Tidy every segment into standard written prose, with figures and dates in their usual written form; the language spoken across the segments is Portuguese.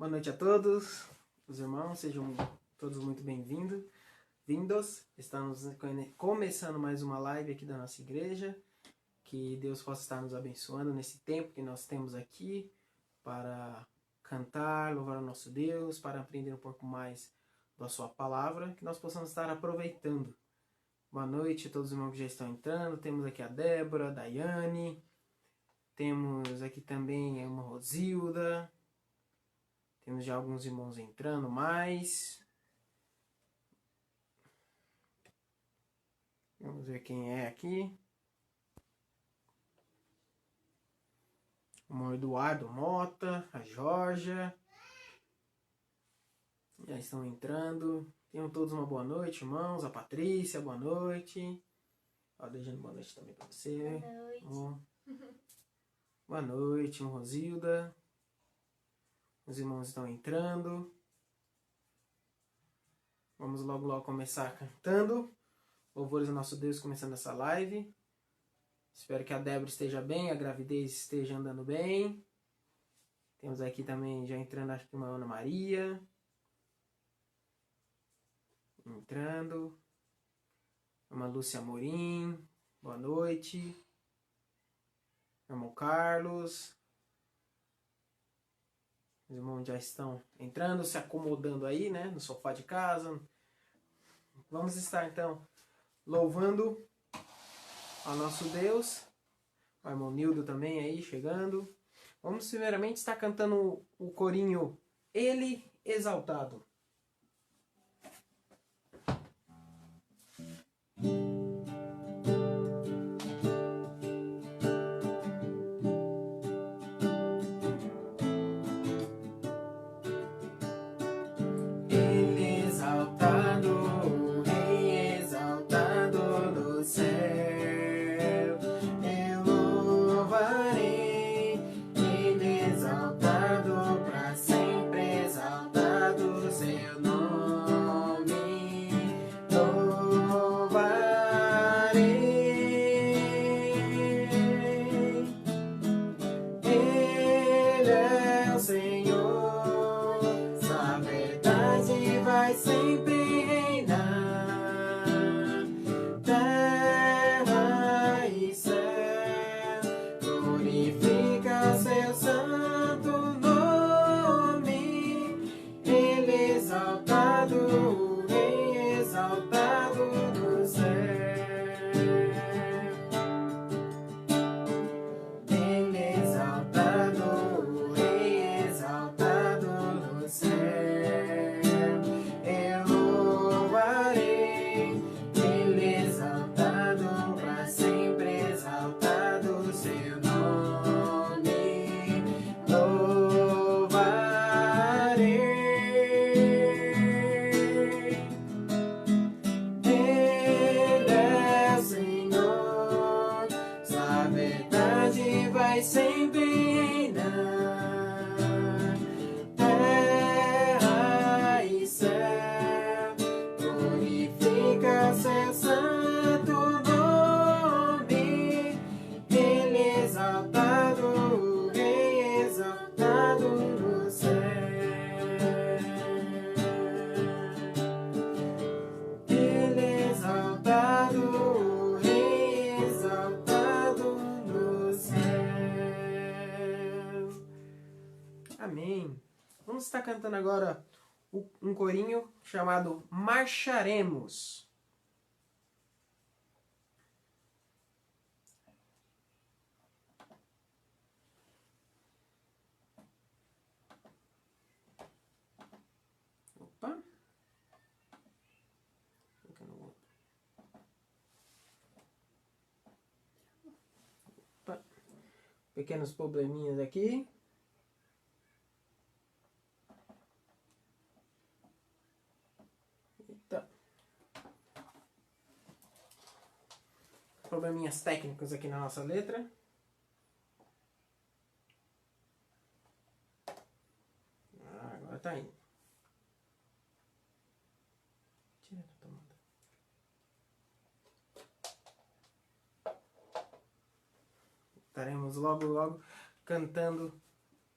Boa noite a todos, os irmãos, sejam todos muito bem-vindos. Estamos começando mais uma live aqui da nossa igreja. Que Deus possa estar nos abençoando nesse tempo que nós temos aqui para cantar, louvar o nosso Deus, para aprender um pouco mais da sua palavra, que nós possamos estar aproveitando. Boa noite a todos os irmãos que já estão entrando. Temos aqui a Débora, a Daiane, temos aqui também a irmã Rosilda. Temos já alguns irmãos entrando mais. Vamos ver quem é aqui. O irmão Eduardo Mota, a Jorja. Já estão entrando. Tenham todos uma boa noite, irmãos. A Patrícia, boa noite. Ó, desejando boa noite também para você. Boa noite. Boa noite, irmã Rosilda. Os irmãos estão entrando. Vamos logo começar cantando. Louvores ao nosso Deus, começando essa live. Espero que a Débora esteja bem, a gravidez esteja andando bem. Temos aqui também, já entrando, acho que uma Ana Maria. Entrando. Uma Lúcia Amorim. Boa noite. Irmão Carlos. Os irmãos já estão entrando, se acomodando aí, né? No sofá de casa. Vamos estar, então, louvando ao nosso Deus. O irmão Nildo também aí, chegando. Vamos, primeiramente, estar cantando o corinho Ele Exaltado. Amém. Vamos estar cantando agora um corinho chamado Marcharemos. Opa. Opa. Pequenos probleminhas aqui. Probleminhas técnicos aqui na nossa letra. Agora tá indo. Tira da tomada. Estaremos logo cantando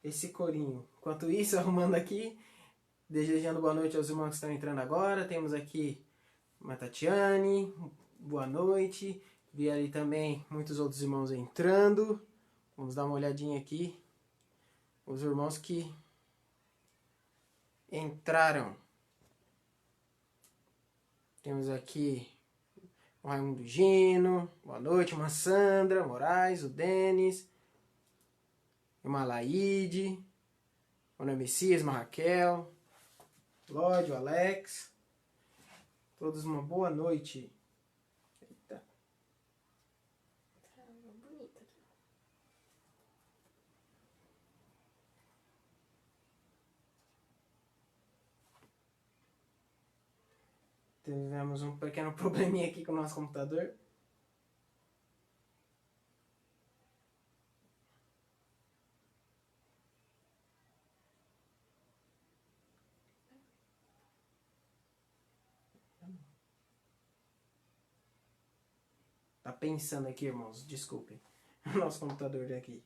esse corinho. Enquanto isso, arrumando aqui, desejando boa noite aos irmãos que estão entrando agora. Temos aqui uma Tatiane, boa noite. Vi ali também muitos outros irmãos entrando. Vamos dar uma olhadinha aqui. Os irmãos que entraram. Temos aqui o Raimundo Gino, boa noite, uma Sandra Moraes, o Denis, uma Laide, o Ana Messias, uma Raquel, Lorde, o Alex. Todos uma boa noite. Eita. Bonita. Tivemos um pequeno probleminha aqui com o nosso computador. Tá pensando aqui, irmãos, desculpem. O nosso computador daqui.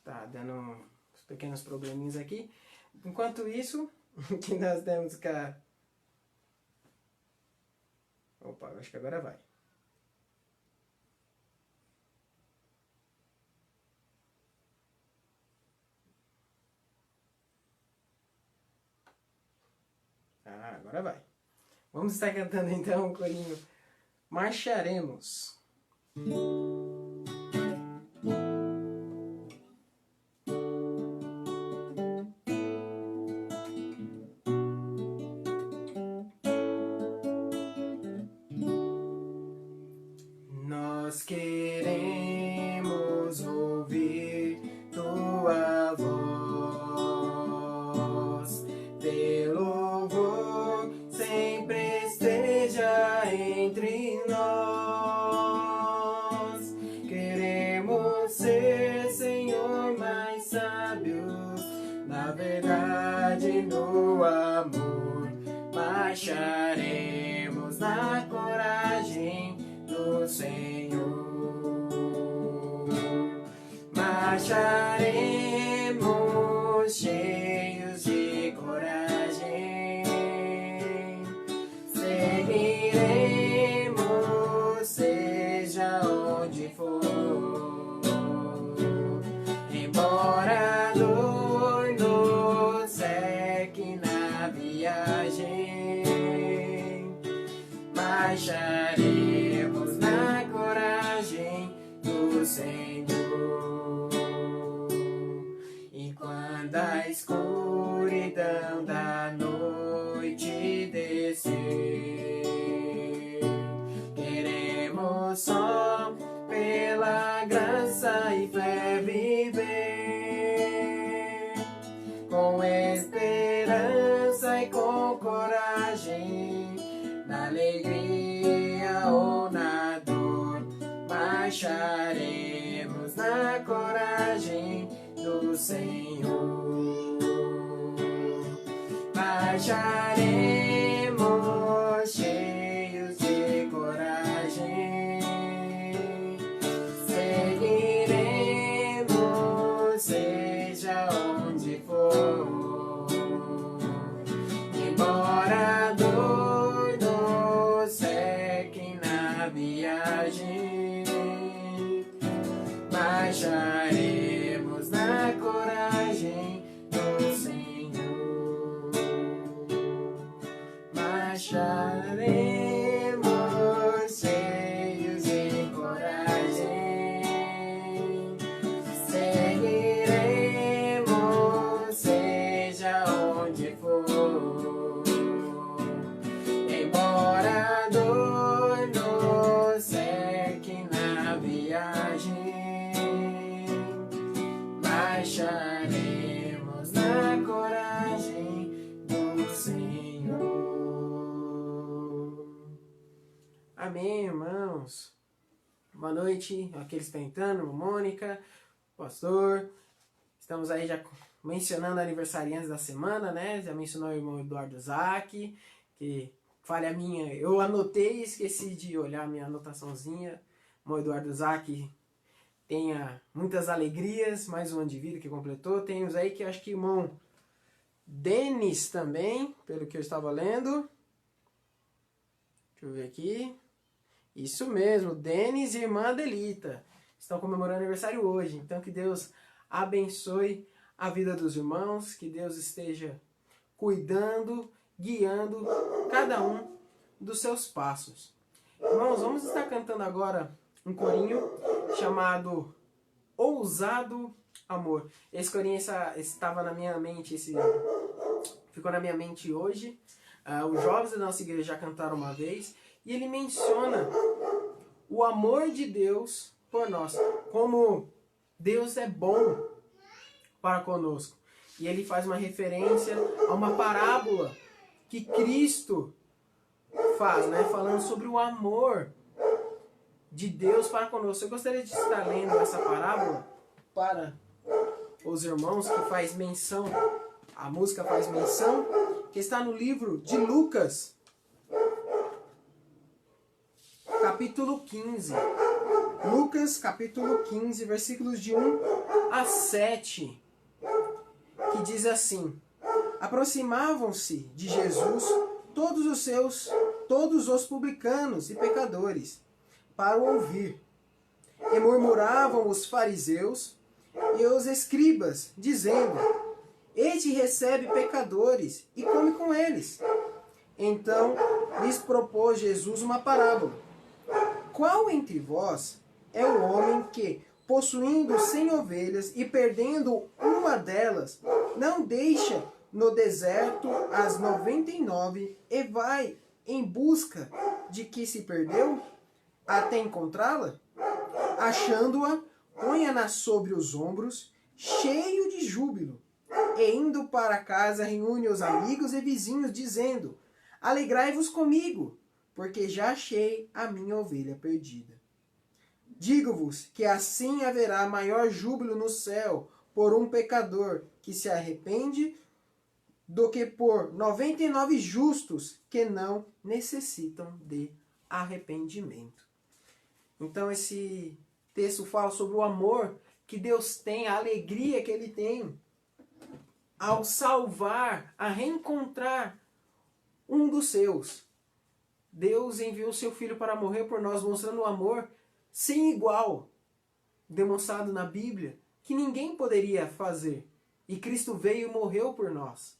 Tá dando uns pequenos probleminhas aqui. Enquanto isso, que nós temos cá... Opa, acho que agora vai. Ah, agora vai. Vamos estar cantando então um corinho. Marcharemos. Nós queremos ouvir tua voz, teu louvor sempre esteja entre nós. Queremos ser, Senhor, mais sábios, na verdade e no amor. Marcharemos na coragem do Senhor. Marcharemos cheios de coragem, seguiremos seja onde for, embora a dor nos seque na viagem. Marcharemos na coragem do Senhor. E quando a escuridão da noite descer, queremos só pela graça e fé viver, com esperança e com coragem, na alegria ou na dor. Marcharemos na coragem do Senhor. Marcharemos cheios de coragem, seguiremos seja onde for, embora a dor nos seque na viagem. Marcharemos na coragem do Senhor. Marcharemos cheios de coragem, seguiremos seja onde for, embora a dor nos seque na viagem. Marcharemos na coragem do Senhor. Amém, irmãos. Boa noite, aqueles que estão entrando, Mônica, pastor. Estamos aí já mencionando aniversariantes da semana, né? Já mencionou o irmão Eduardo Zac, que falha minha, eu anotei e esqueci de olhar minha anotaçãozinha. O irmão Eduardo Zac tenha muitas alegrias, mais um ano de vida que completou. Temos aí que acho que o irmão Denis também, pelo que eu estava lendo. Deixa eu ver aqui. Isso mesmo, Denis e irmã Adelita estão comemorando aniversário hoje. Então que Deus abençoe a vida dos irmãos, que Deus esteja cuidando, guiando cada um dos seus passos. Irmãos, vamos estar cantando agora um corinho chamado Ousado Amor. Esse corinho estava na minha mente, ficou na minha mente hoje. Os jovens da nossa igreja já cantaram uma vez e ele menciona o amor de Deus por nós, como Deus é bom para conosco. E ele faz uma referência a uma parábola que Cristo faz, né? Falando sobre o amor de Deus para conosco. Eu gostaria de estar lendo essa parábola para os irmãos, que faz menção, a música faz menção, que está no livro de Lucas, capítulo 15. Lucas, capítulo 15, versículos de 1 a 7, que diz assim: Aproximavam-se de Jesus todos os publicanos e pecadores, para o ouvir. E murmuravam os fariseus e os escribas, dizendo: Este recebe pecadores e come com eles. Então lhes propôs Jesus uma parábola. Qual entre vós é o homem que, possuindo 100 ovelhas e perdendo uma delas, não deixa no deserto as 99 e vai em busca de que se perdeu, até encontrá-la? Achando-a, põe-na sobre os ombros, cheio de júbilo, e indo para casa reúne os amigos e vizinhos, dizendo: Alegrai-vos comigo, porque já achei a minha ovelha perdida. Digo-vos que assim haverá maior júbilo no céu por um pecador que se arrepende do que por 99 justos que não necessitam de arrependimento. Então esse texto fala sobre o amor que Deus tem, a alegria que Ele tem ao salvar, a reencontrar um dos seus. Deus enviou seu Filho para morrer por nós, mostrando um amor sem igual, demonstrado na Bíblia, que ninguém poderia fazer. E Cristo veio e morreu por nós.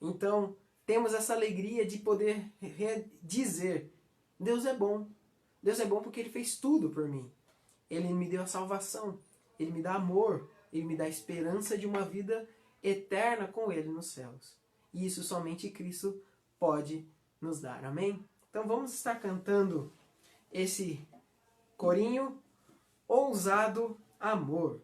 Então, temos essa alegria de poder dizer: Deus é bom. Deus é bom porque Ele fez tudo por mim. Ele me deu a salvação, Ele me dá amor, Ele me dá a esperança de uma vida eterna com Ele nos céus. E isso somente Cristo pode nos dar. Amém? Então vamos estar cantando esse corinho, Ousado Amor.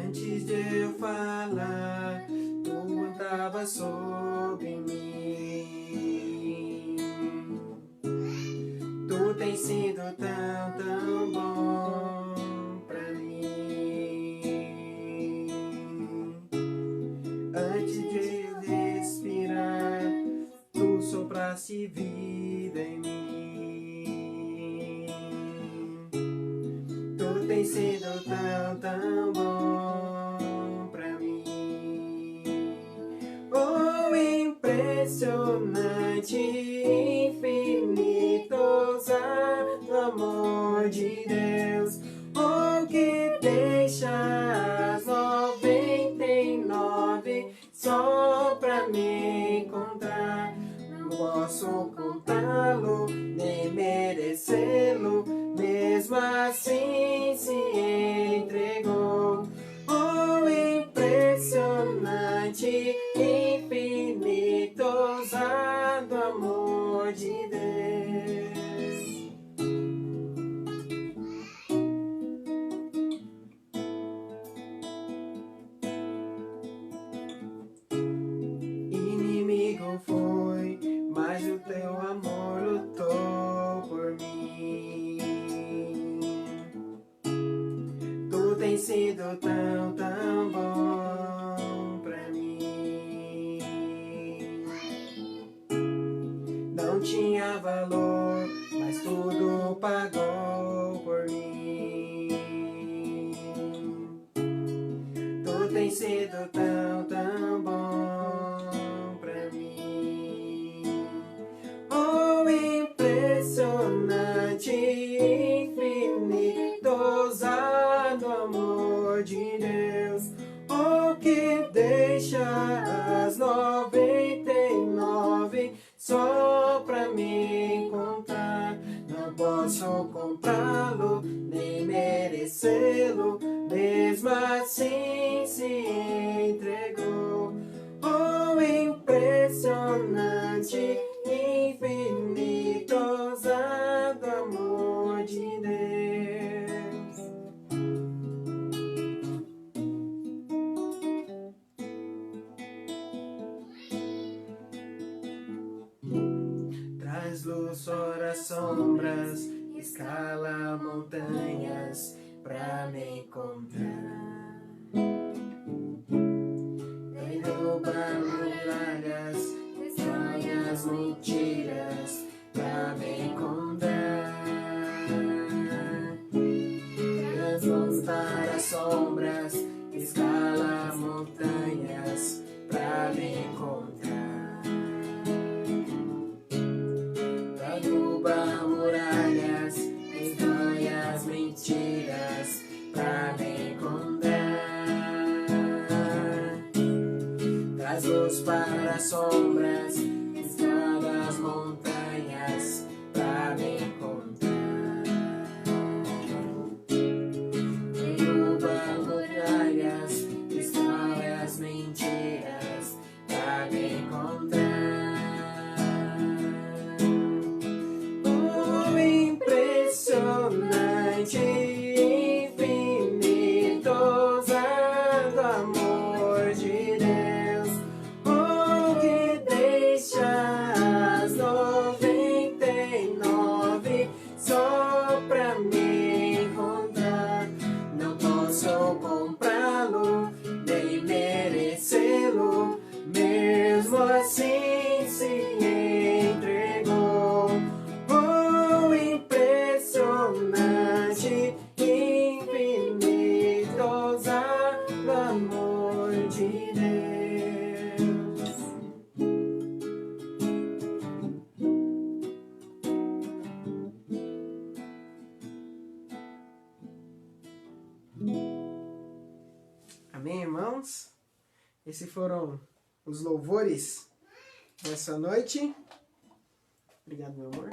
Antes de eu falar, tu andava sobre mim. Tu tens sido tão bom pra mim. Antes de eu respirar, tu sopraste vida em mim. Tu tens sido tão bom pra mim. Oh, impressionante, infinito, ousado amor de Deus. Oh, que deixa as 99 só pra me encontrar. Não posso contá-lo, nem merecê-lo, mesmo assim se entregou. Oh, impressionante, infinito, ousado amor de Deus. tem sido tão, tão bom pra mim. Não tinha valor, mas tudo pagou por mim. Tu tem sido tão, tão bom pra mim. Oh, impressionante, infinito, ousado amor de Deus. Oh, que deixa as 99 só pra me encontrar. Não posso comprá-lo, nem merecê-lo, mesmo assim se entregou. Oh, impressionante, infinito, ousado amor de Deus. Traz luz fora as sombras, escala montanhas pra me encontrar. Derruba muralhas, destrói as mentiras pra me encontrar. Traz luz para as sombras, escala montanhas pra me encontrar. Derruba muralhas, destrói as mentiras pra me encontrar. Traz luz para as sombras, escala as montanhas pra me encontrar. Derruba muralhas, destrói as mentiras pra me encontrar. Oh, impressionante, infinito, ousado amor de Deus. Oh, que deixa as 99 só pra me encontrar. Não posso comprá-lo, nem merecê-lo, mesmo assim se entregou. Oh, impressionante, infinito, ousado amor de Deus. Amém, irmãos? Esses foram os louvores dessa noite. Obrigado, meu amor.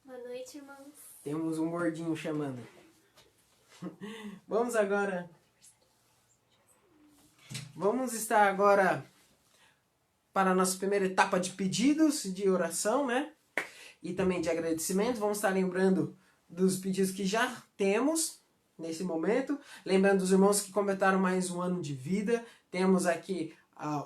Boa noite, irmãos. Temos um gordinho chamando. Vamos estar agora para a nossa primeira etapa de pedidos, de oração, né? E também de agradecimento. Vamos estar lembrando dos pedidos que já temos nesse momento. Lembrando dos irmãos que completaram mais um ano de vida. Temos aqui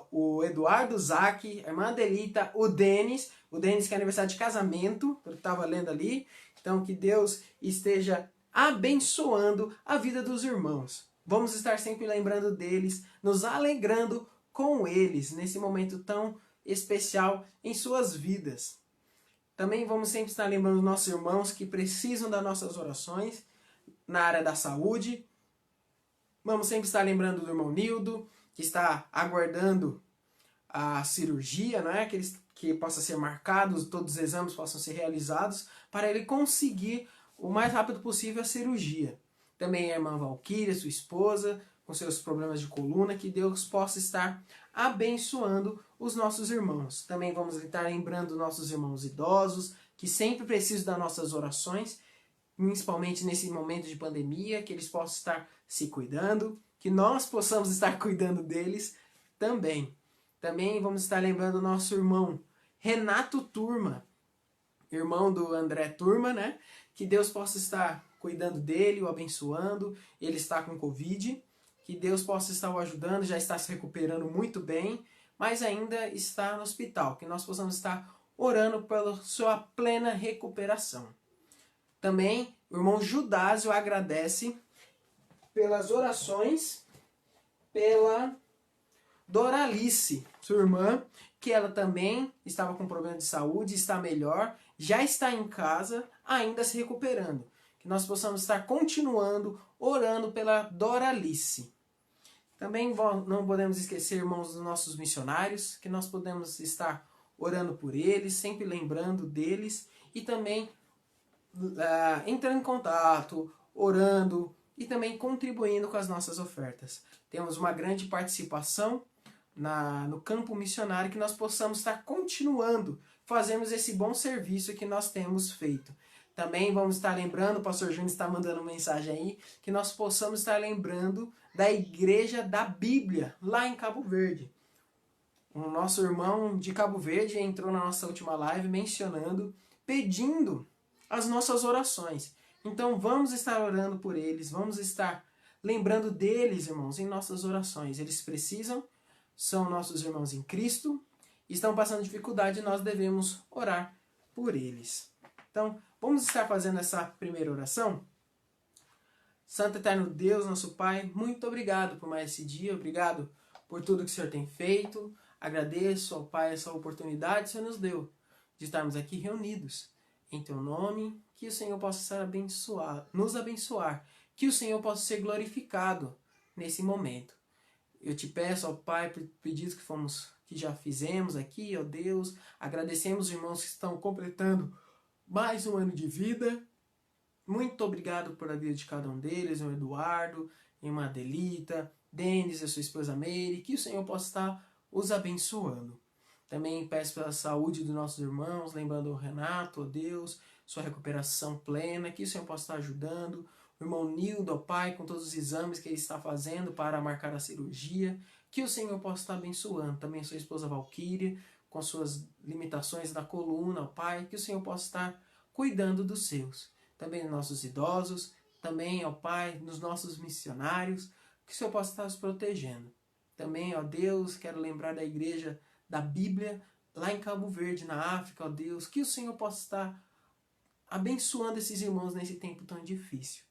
o Eduardo Zac, a irmã Adelita, o Denis que é aniversário de casamento, eu estava lendo ali. Então que Deus esteja abençoando a vida dos irmãos. Vamos estar sempre lembrando deles, nos alegrando com eles nesse momento tão especial em suas vidas. Também vamos sempre estar lembrando dos nossos irmãos que precisam das nossas orações na área da saúde. Vamos sempre estar lembrando do irmão Nildo, que está aguardando a cirurgia, né? Que possa ser marcado, todos os exames possam ser realizados, para ele conseguir o mais rápido possível a cirurgia. Também a irmã Valquíria, sua esposa, com seus problemas de coluna, que Deus possa estar abençoando os nossos irmãos. Também vamos estar lembrando nossos irmãos idosos, que sempre precisam das nossas orações, principalmente nesse momento de pandemia, que eles possam estar se cuidando, que nós possamos estar cuidando deles também. Também vamos estar lembrando o nosso irmão Renato Turma, irmão do André Turma, né? Que Deus possa estar cuidando dele, o abençoando. Ele está com Covid, que Deus possa estar o ajudando, já está se recuperando muito bem, mas ainda está no hospital. Que nós possamos estar orando pela sua plena recuperação. Também o irmão Judásio agradece pelas orações pela Doralice, sua irmã, que ela também estava com problema de saúde, está melhor, já está em casa, ainda se recuperando. Que nós possamos estar continuando orando pela Doralice. Também não podemos esquecer, irmãos, dos nossos missionários, que nós podemos estar orando por eles, sempre lembrando deles e também entrando em contato, orando e também contribuindo com as nossas ofertas. Temos uma grande participação no campo missionário, que nós possamos estar continuando, fazemos esse bom serviço que nós temos feito. Também vamos estar lembrando, o pastor Júnior está mandando mensagem aí, que nós possamos estar lembrando da Igreja da Bíblia, lá em Cabo Verde. O nosso irmão de Cabo Verde entrou na nossa última live mencionando, pedindo as nossas orações. Então vamos estar orando por eles, vamos estar lembrando deles, irmãos, em nossas orações. Eles precisam, são nossos irmãos em Cristo, estão passando dificuldade e nós devemos orar por eles. Então, vamos estar fazendo essa primeira oração? Santo Eterno Deus, nosso Pai, muito obrigado por mais esse dia, obrigado por tudo que o Senhor tem feito. Agradeço ao Pai essa oportunidade que o Senhor nos deu de estarmos aqui reunidos em Teu nome, que o Senhor possa nos abençoar, que o Senhor possa ser glorificado nesse momento. Eu te peço, ó Pai, por pedidos que já fizemos aqui, ó Deus, agradecemos os irmãos que estão completando mais um ano de vida. Muito obrigado por a vida de cada um deles, o Eduardo, a irmã Adelita, Denis e a sua esposa Meire, que o Senhor possa estar os abençoando. Também peço pela saúde dos nossos irmãos, lembrando o Renato, ó Deus, sua recuperação plena, que o Senhor possa estar ajudando. O irmão Nildo, ó Pai, com todos os exames que ele está fazendo para marcar a cirurgia, que o Senhor possa estar abençoando. Também a sua esposa Valquíria, com suas limitações da coluna, ó Pai, que o Senhor possa estar cuidando dos seus. Também nos nossos idosos, também, ó Pai, nos nossos missionários, que o Senhor possa estar os protegendo. Também, ó Deus, quero lembrar da Igreja da Bíblia, lá em Cabo Verde, na África, ó Deus, que o Senhor possa estar abençoando esses irmãos nesse tempo tão difícil.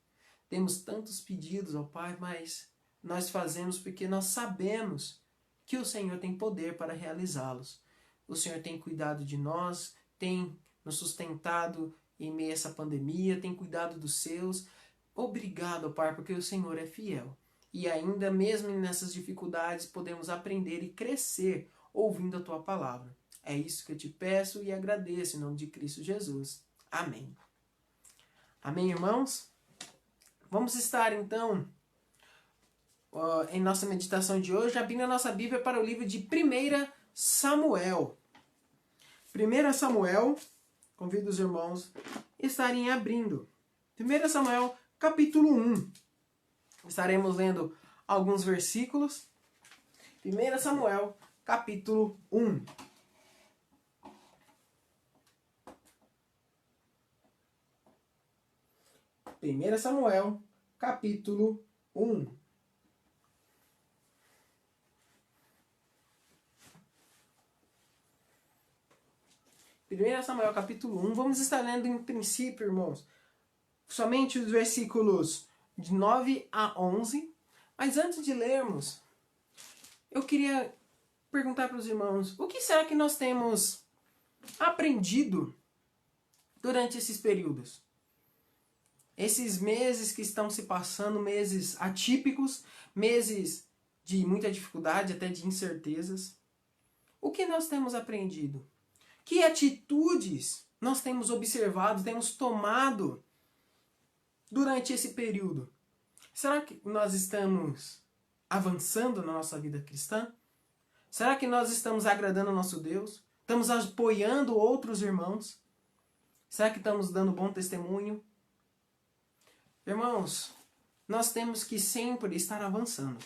Temos tantos pedidos, ó Pai, mas nós fazemos porque nós sabemos que o Senhor tem poder para realizá-los. O Senhor tem cuidado de nós, tem nos sustentado em meio a essa pandemia, tem cuidado dos seus. Obrigado, ó Pai, porque o Senhor é fiel. E ainda mesmo nessas dificuldades podemos aprender e crescer ouvindo a Tua palavra. É isso que eu te peço e agradeço em nome de Cristo Jesus. Amém. Amém, irmãos? Vamos estar então em nossa meditação de hoje, abrindo a nossa Bíblia para o livro de 1 Samuel. 1 Samuel, convido os irmãos a estarem abrindo. 1 Samuel, capítulo 1. Estaremos lendo alguns versículos. 1 Samuel, capítulo 1. Primeira Samuel, capítulo 1. Primeira Samuel, capítulo 1. Vamos estar lendo em princípio, irmãos, somente os versículos de 9 a 11. Mas antes de lermos, eu queria perguntar para os irmãos, o que será que nós temos aprendido durante esses períodos? Esses meses que estão se passando, meses atípicos, meses de muita dificuldade, até de incertezas. O que nós temos aprendido? Que atitudes nós temos observado, temos tomado durante esse período? Será que nós estamos avançando na nossa vida cristã? Será que nós estamos agradando ao nosso Deus? Estamos apoiando outros irmãos? Será que estamos dando bom testemunho? Irmãos, nós temos que sempre estar avançando.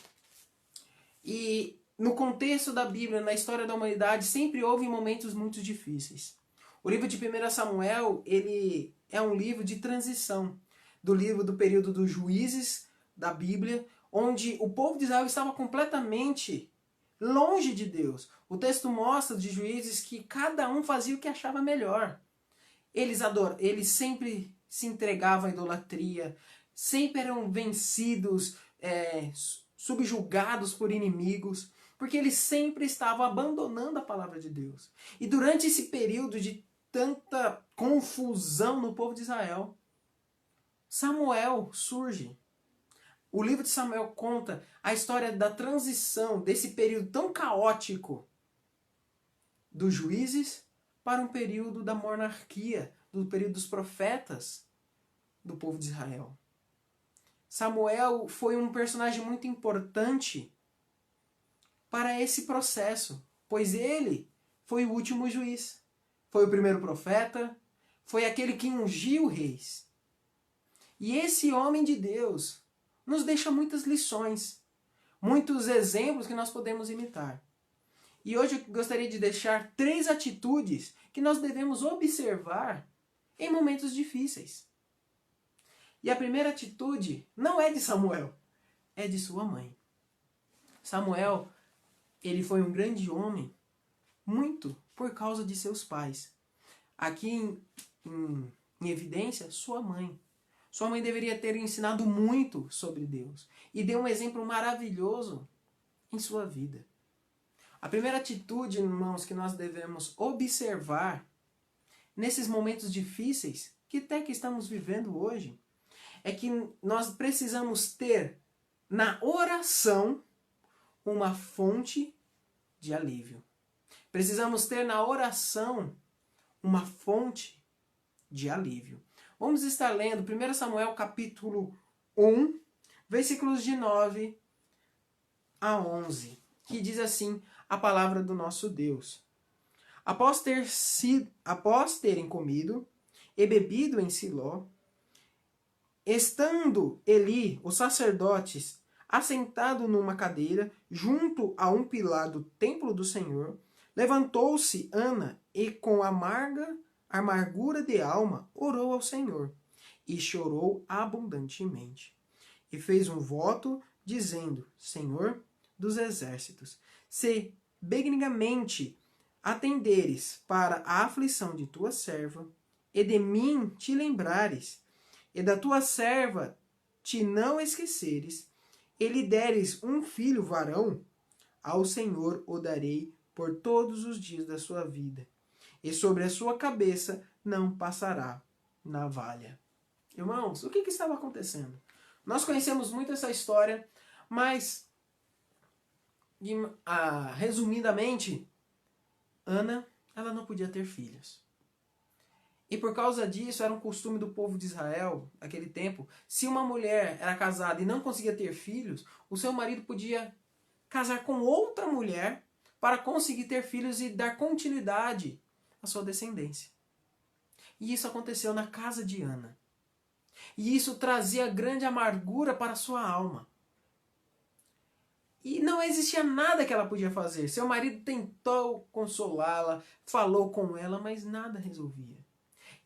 E no contexto da Bíblia, na história da humanidade, sempre houve momentos muito difíceis. O livro de 1 Samuel, ele é um livro de transição do período dos juízes da Bíblia, onde o povo de Israel estava completamente longe de Deus. O texto mostra de juízes que cada um fazia o que achava melhor. Eles sempre se entregavam à idolatria, sempre eram vencidos, subjugados por inimigos, porque eles sempre estavam abandonando a palavra de Deus. E durante esse período de tanta confusão no povo de Israel, Samuel surge. O livro de Samuel conta a história da transição desse período tão caótico dos juízes para um período da monarquia, do período dos profetas do povo de Israel. Samuel foi um personagem muito importante para esse processo, pois ele foi o último juiz, foi o primeiro profeta, foi aquele que ungiu reis. E esse homem de Deus nos deixa muitas lições, muitos exemplos que nós podemos imitar. E hoje eu gostaria de deixar 3 atitudes que nós devemos observar em momentos difíceis. E a primeira atitude não é de Samuel, é de sua mãe. Samuel, ele foi um grande homem, muito por causa de seus pais. Aqui em evidência, sua mãe. Sua mãe deveria ter ensinado muito sobre Deus e deu um exemplo maravilhoso em sua vida. A primeira atitude, irmãos, que nós devemos observar nesses momentos difíceis que até que estamos vivendo hoje, é que nós precisamos ter na oração uma fonte de alívio. Precisamos ter na oração uma fonte de alívio. Vamos estar lendo 1 Samuel capítulo 1, versículos de 9 a 11, que diz assim a palavra do nosso Deus. Após terem comido e bebido em Siló, estando Eli, os sacerdotes, assentado numa cadeira, junto a um pilar do templo do Senhor, levantou-se Ana e com amargura de alma orou ao Senhor, e chorou abundantemente. E fez um voto, dizendo, Senhor dos exércitos, se benignamente atenderes para a aflição de tua serva, e de mim te lembrares, e da tua serva te não esqueceres, e lhe deres um filho varão, ao Senhor o darei por todos os dias da sua vida, e sobre a sua cabeça não passará navalha. Irmãos, o que estava acontecendo? Nós conhecemos muito essa história, mas, resumidamente, Ana, ela não podia ter filhos. E por causa disso, era um costume do povo de Israel, naquele tempo, se uma mulher era casada e não conseguia ter filhos, o seu marido podia casar com outra mulher para conseguir ter filhos e dar continuidade à sua descendência. E isso aconteceu na casa de Ana. E isso trazia grande amargura para a sua alma. E não existia nada que ela podia fazer. Seu marido tentou consolá-la, falou com ela, mas nada resolvia.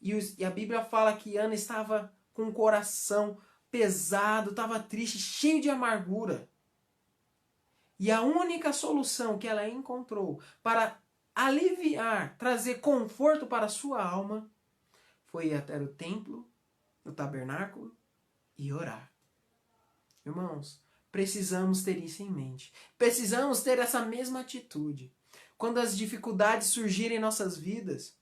E a Bíblia fala que Ana estava com o coração pesado, estava triste, cheio de amargura. E a única solução que ela encontrou para aliviar, trazer conforto para a sua alma, foi ir até o templo, no tabernáculo, e orar. Irmãos, precisamos ter isso em mente. Precisamos ter essa mesma atitude. Quando as dificuldades surgirem em nossas vidas,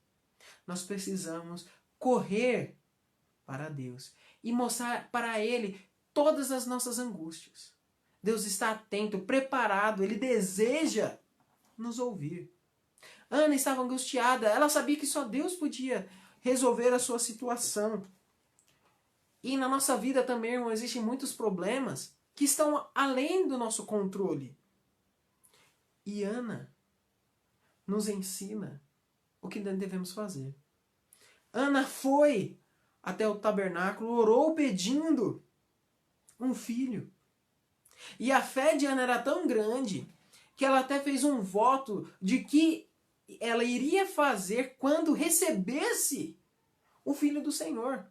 nós precisamos correr para Deus e mostrar para Ele todas as nossas angústias. Deus está atento, preparado, Ele deseja nos ouvir. Ana estava angustiada, ela sabia que só Deus podia resolver a sua situação. E na nossa vida também, irmão, existem muitos problemas que estão além do nosso controle. E Ana nos ensina o que devemos fazer. Ana foi até o tabernáculo, orou pedindo um filho. E a fé de Ana era tão grande que ela até fez um voto de que ela iria fazer quando recebesse o filho do Senhor.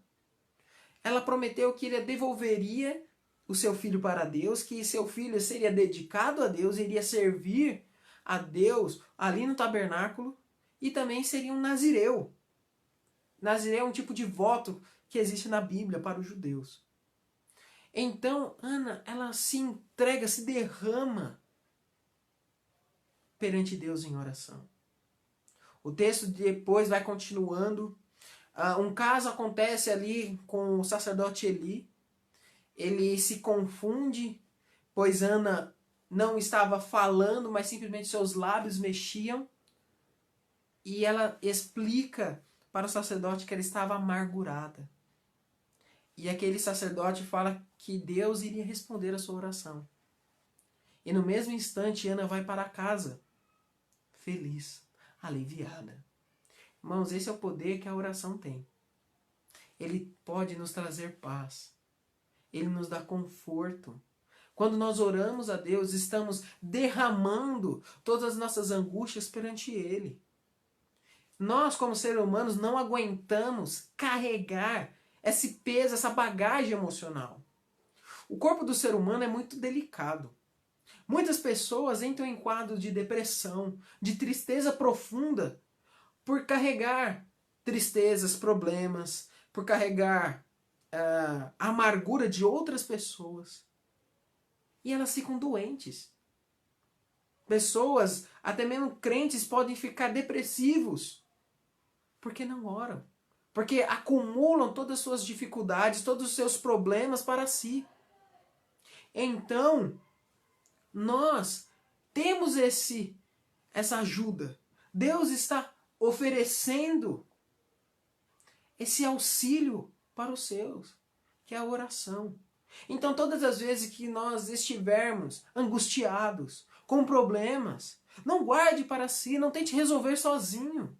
Ela prometeu que ele devolveria o seu filho para Deus, que seu filho seria dedicado a Deus, iria servir a Deus ali no tabernáculo e também seria um nazireu. Nazireu é um tipo de voto que existe na Bíblia para os judeus. Então, Ana, ela se entrega, se derrama perante Deus em oração. O texto depois vai continuando. Um caso acontece ali com o sacerdote Eli. Ele se confunde, pois Ana não estava falando, mas simplesmente seus lábios mexiam. E ela explica para o sacerdote que ela estava amargurada. E aquele sacerdote fala que Deus iria responder a sua oração. E no mesmo instante, Ana vai para casa, feliz, aliviada. Irmãos, esse é o poder que a oração tem. Ele pode nos trazer paz. Ele nos dá conforto. Quando nós oramos a Deus, estamos derramando todas as nossas angústias perante Ele. Nós, como seres humanos, não aguentamos carregar esse peso, essa bagagem emocional. O corpo do ser humano é muito delicado. Muitas pessoas entram em quadro de depressão, de tristeza profunda, por carregar tristezas, problemas, por carregar a amargura de outras pessoas. E elas ficam doentes. Pessoas, até mesmo crentes, podem ficar depressivos porque não oram. Porque acumulam todas as suas dificuldades, todos os seus problemas para si. Então, nós temos essa ajuda. Deus está oferecendo esse auxílio para os seus, que é a oração. Então, todas as vezes que nós estivermos angustiados, com problemas, não guarde para si, não tente resolver sozinho.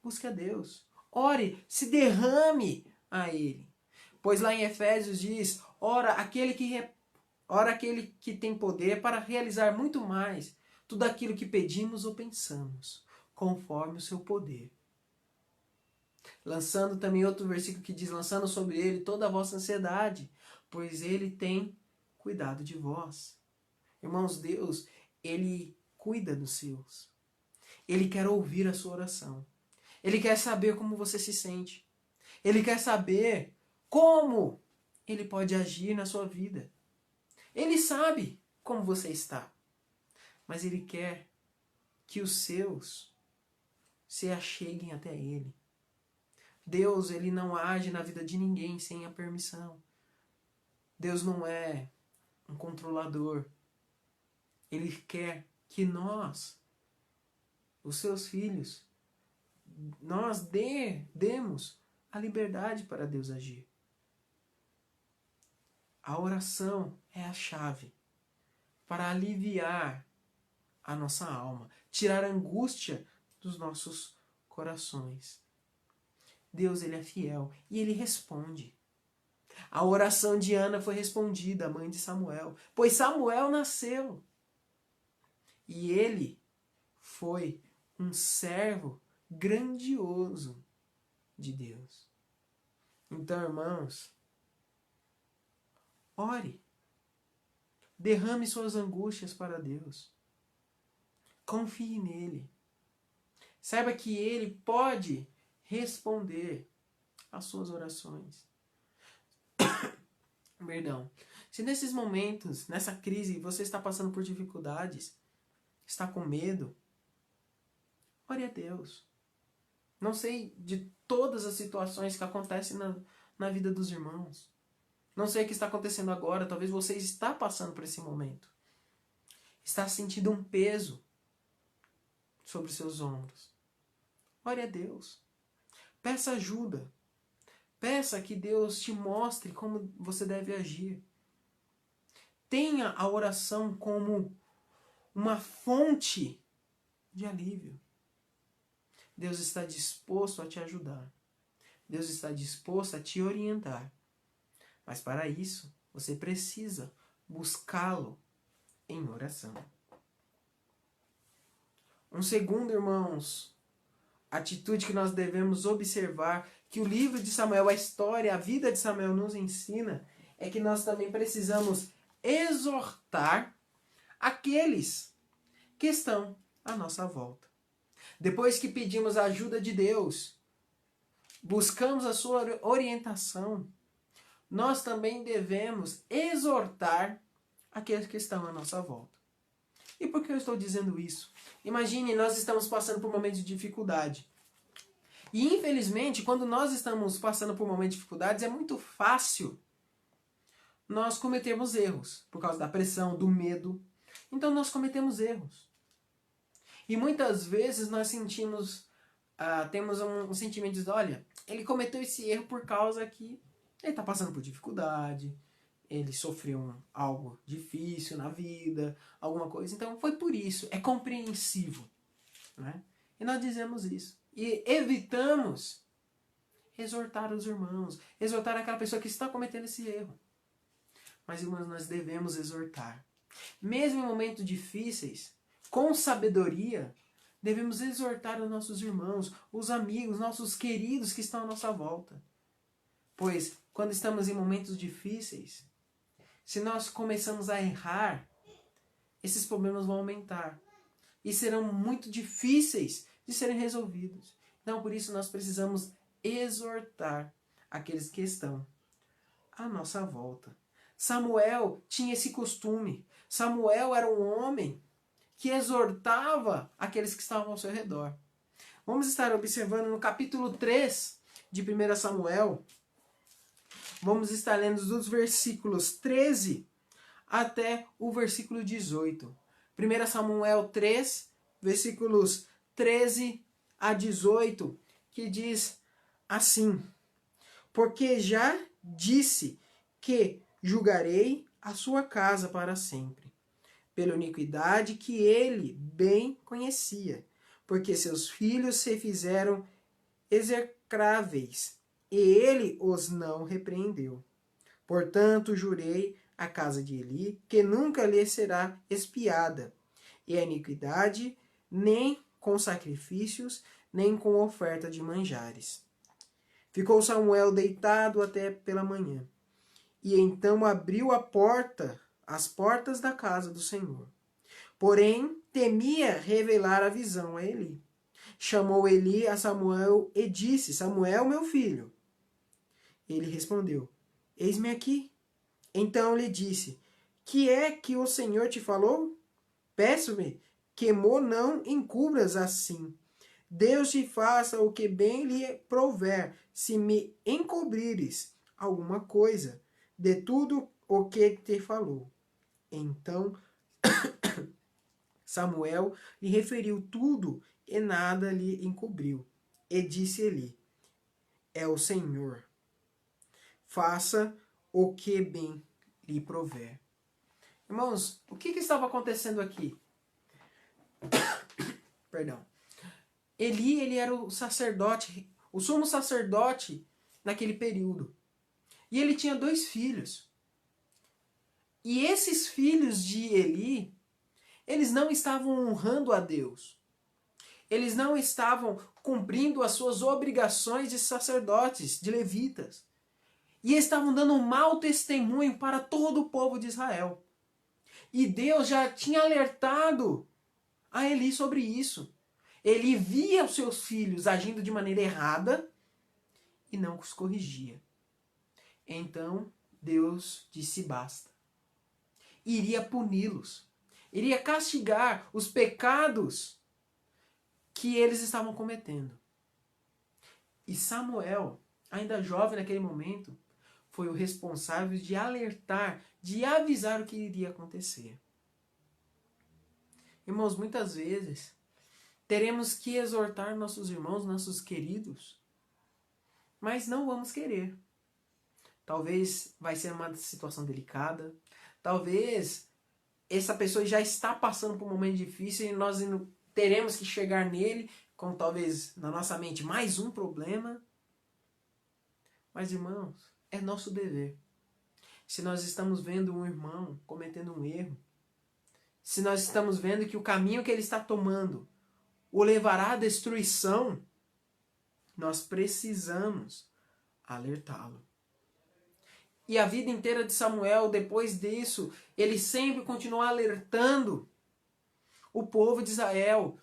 Busque a Deus. Ore, se derrame a Ele. Pois lá em Efésios diz, ora aquele que tem poder para realizar muito mais tudo aquilo que pedimos ou pensamos, conforme o seu poder. Lançando também outro versículo que diz, lançando sobre Ele toda a vossa ansiedade, pois Ele tem cuidado de vós. Irmãos, Deus, Ele cuida dos seus. Ele quer ouvir a sua oração. Ele quer saber como você se sente. Ele quer saber como Ele pode agir na sua vida. Ele sabe como você está. Mas Ele quer que os seus se acheguem até Ele. Deus, Ele não age na vida de ninguém sem a permissão. Deus não é um controlador. Ele quer que nós, os seus filhos, nós demos a liberdade para Deus agir. A oração é a chave para aliviar a nossa alma, tirar a angústia dos nossos corações. Deus, Ele é fiel e Ele responde. A oração de Ana foi respondida, a mãe de Samuel, pois Samuel nasceu. E ele foi um servo grandioso de Deus. Então, irmãos, ore. Derrame suas angústias para Deus. Confie nele. Saiba que Ele pode responder às suas orações. Perdão. Se nesses momentos, nessa crise, você está passando por dificuldades, está com medo, ore a Deus. Não sei de todas as situações que acontecem na vida dos irmãos. Não sei o que está acontecendo agora. Talvez você está passando por esse momento. Está sentindo um peso sobre seus ombros. Ore a Deus. Peça ajuda. Peça que Deus te mostre como você deve agir. Tenha a oração como uma fonte de alívio. Deus está disposto a te ajudar. Deus está disposto a te orientar. Mas para isso, você precisa buscá-lo em oração. Um segundo, irmãos, atitude que nós devemos observar, que o livro de Samuel, a história, a vida de Samuel nos ensina, é que nós também precisamos exortar aqueles que estão à nossa volta. Depois que pedimos a ajuda de Deus, buscamos a sua orientação, nós também devemos exortar aqueles que estão à nossa volta. E por que eu estou dizendo isso? Imagine, nós estamos passando por momentos de dificuldade. E infelizmente, quando nós estamos passando por momentos de dificuldades, é muito fácil nós cometermos erros. Por causa da pressão, do medo. Então nós cometemos erros. E muitas vezes nós sentimos, temos um sentimento de, olha, ele cometeu esse erro por causa que ele está passando por dificuldade, ele sofreu algo difícil na vida, alguma coisa. Então foi por isso, é compreensível. Né? E nós dizemos isso. E evitamos exortar os irmãos, exortar aquela pessoa que está cometendo esse erro. Mas, irmãos, nós devemos exortar. Mesmo em momentos difíceis, com sabedoria, devemos exortar os nossos irmãos, os amigos, nossos queridos que estão à nossa volta. Pois, quando estamos em momentos difíceis, se nós começamos a errar, esses problemas vão aumentar. E serão muito difíceis de serem resolvidos. Então, por isso, nós precisamos exortar aqueles que estão à nossa volta. Samuel tinha esse costume. Samuel era um homem que exortava aqueles que estavam ao seu redor. Vamos estar observando no capítulo 3 de 1 Samuel. Vamos estar lendo dos versículos 13 até o versículo 18. 1 Samuel 3, versículos 13 a 18, que diz assim: porque já disse que julgarei a sua casa para sempre, pela iniquidade que ele bem conhecia, porque seus filhos se fizeram execráveis, e ele os não repreendeu. Portanto, jurei a casa de Eli, que nunca lhe será expiada, e a iniquidade nem com sacrifícios, nem com oferta de manjares. Ficou Samuel deitado até pela manhã. E então abriu as portas da casa do Senhor. Porém, temia revelar a visão a Eli. Chamou Eli a Samuel e disse: Samuel, meu filho. Ele respondeu: eis-me aqui. Então lhe disse: que é que o Senhor te falou? Peço-me que não encubras assim. Deus te faça o que bem lhe prouver, se me encobrires alguma coisa de tudo o que te falou. Então Samuel lhe referiu tudo e nada lhe encobriu. E disse Eli: é o Senhor. Faça o que bem lhe prover. Irmãos, o que estava acontecendo aqui? Perdão. Eli, ele era o sacerdote, o sumo sacerdote naquele período. E ele tinha 2 filhos. E esses filhos de Eli, eles não estavam honrando a Deus. Eles não estavam cumprindo as suas obrigações de sacerdotes, de levitas. E estavam dando um mau testemunho para todo o povo de Israel. E Deus já tinha alertado a Eli sobre isso. Ele via os seus filhos agindo de maneira errada e não os corrigia. Então Deus disse basta. Iria puni-los. Iria castigar os pecados que eles estavam cometendo. E Samuel, ainda jovem naquele momento, foi o responsável de alertar, de avisar o que iria acontecer. Irmãos, muitas vezes teremos que exortar nossos irmãos, nossos queridos, mas não vamos querer. Talvez vai ser uma situação delicada, talvez essa pessoa já está passando por um momento difícil e nós teremos que chegar nele com talvez na nossa mente mais um problema. Mas, irmãos, é nosso dever. Se nós estamos vendo um irmão cometendo um erro, se nós estamos vendo que o caminho que ele está tomando o levará à destruição, nós precisamos alertá-lo. E a vida inteira de Samuel, depois disso, ele sempre continuou alertando o povo de Israel.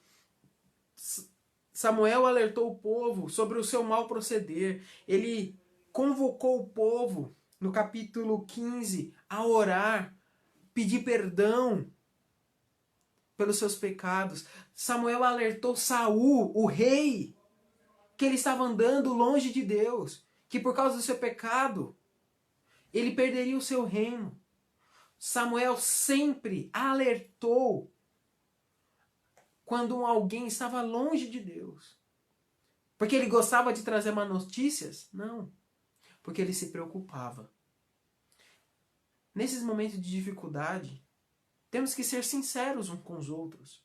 Samuel alertou o povo sobre o seu mau proceder. Ele convocou o povo no capítulo 15, a orar, pedir perdão pelos seus pecados. Samuel alertou Saul, o rei, que ele estava andando longe de Deus, que por causa do seu pecado, ele perderia o seu reino. Samuel sempre alertou quando alguém estava longe de Deus. Porque ele gostava de trazer más notícias? Não. Porque ele se preocupava. Nesses momentos de dificuldade, temos que ser sinceros uns com os outros.